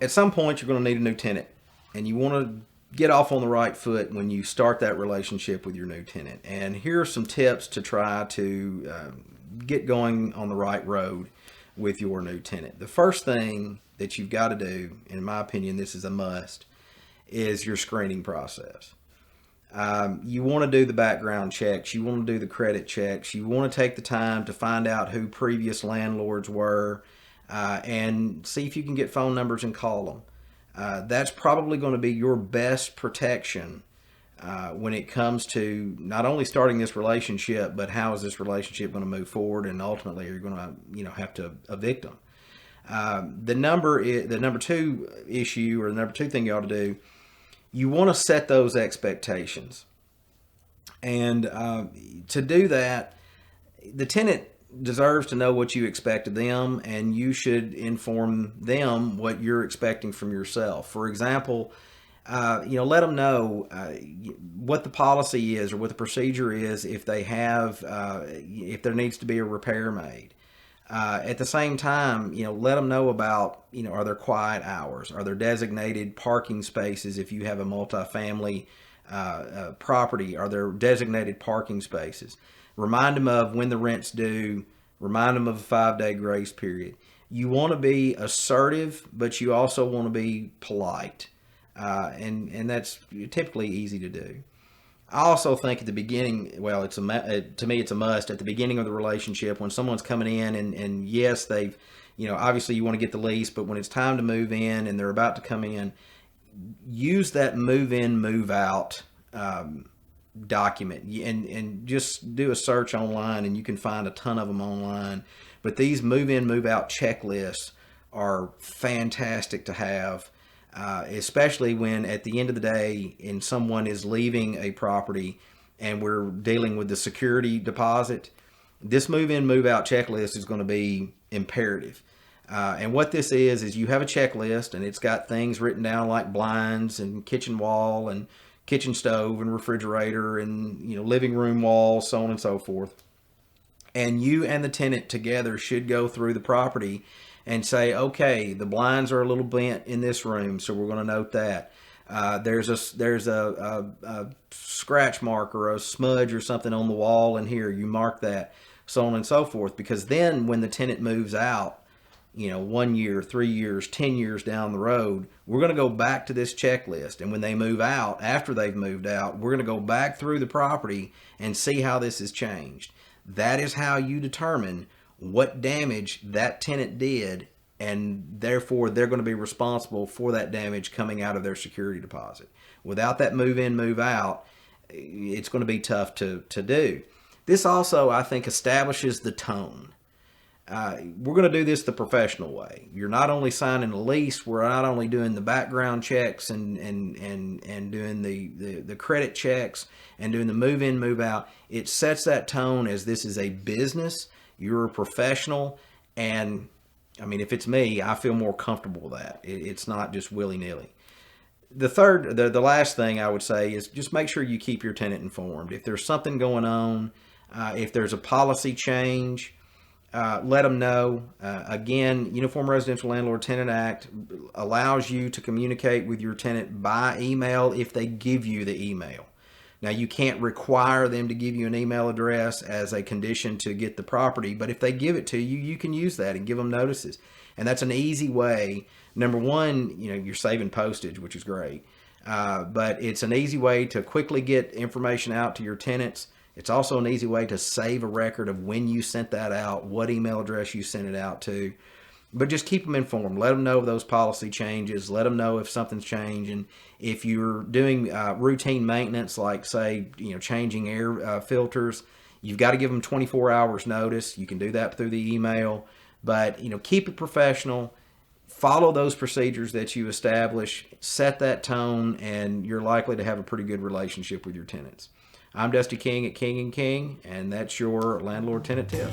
at some point you're going to need a new tenant, and you want to get off on the right foot when you start that relationship with your new tenant. And here are some tips to try to get going on the right road with your new tenant. The first thing that you've got to do, in my opinion, this is a must, is your screening process. You want to do the background checks. You want to do the credit checks. You want to take the time to find out who previous landlords were and see if you can get phone numbers and call them. That's probably going to be your best protection when it comes to not only starting this relationship, but how is this relationship going to move forward, and ultimately you're going to have to evict them. The number two issue, or the number two thing you ought to do, you want to set those expectations. And to do that, the tenant deserves to know what you expect of them, and you should inform them what you're expecting from yourself. For example, let them know what the policy is or what the procedure is if they have, if there needs to be a repair made. At the same time, let them know about, are there quiet hours? Are there designated parking spaces if you have a multifamily property? Are there designated parking spaces? Remind them of when the rent's due. Remind them of a 5-day grace period. You want to be assertive, but you also want to be polite. And that's typically easy to do. I also think at the beginning, well, to me it's a must at the beginning of the relationship when someone's coming in and yes, they've, obviously you want to get the lease, but when it's time to move in and they're about to come in, use that move in, move out document and just do a search online, and you can find a ton of them online. But these move in, move out checklists are fantastic to have. Especially when at the end of the day and someone is leaving a property and we're dealing with the security deposit, this move in, move out checklist is going to be imperative. And what this is you have a checklist, and it's got things written down like blinds and kitchen wall and kitchen stove and refrigerator and living room walls, so on and so forth. And you and the tenant together should go through the property and say, okay, the blinds are a little bent in this room, so we're going to note that. There's a scratch mark or a smudge or something on the wall in here. You mark that, so on and so forth. Because then when the tenant moves out, 1 year, 3 years, 10 years down the road, we're going to go back to this checklist. And when they move out, after they've moved out, we're going to go back through the property and see how this has changed. That is how you determine what damage that tenant did, and therefore they're going to be responsible for that damage coming out of their security deposit. Without that move in, move out, it's going to be tough to do. This also, I think, establishes the tone. We're going to do this the professional way. You're not only signing a lease, we're not only doing the background checks and doing the credit checks and doing the move in, move out. It sets that tone as this is a business. You're a professional, and I mean, if it's me, I feel more comfortable with that. It's not just willy-nilly. The last thing I would say is just make sure you keep your tenant informed. If there's something going on, if there's a policy change, let them know. Again, Uniform Residential Landlord-Tenant Act allows you to communicate with your tenant by email if they give you the email. Now, you can't require them to give you an email address as a condition to get the property, but if they give it to you, you can use that and give them notices. And that's an easy way. Number one, you're saving postage, which is great. But it's an easy way to quickly get information out to your tenants. It's also an easy way to save a record of when you sent that out, what email address you sent it out to. But just keep them informed. Let them know of those policy changes. Let them know if something's changing. If you're doing routine maintenance, like say, changing air filters, you've got to give them 24 hours notice. You can do that through the email. But, keep it professional. Follow those procedures that you establish. Set that tone, and you're likely to have a pretty good relationship with your tenants. I'm Dusty King at King & King, and that's your landlord-tenant tip.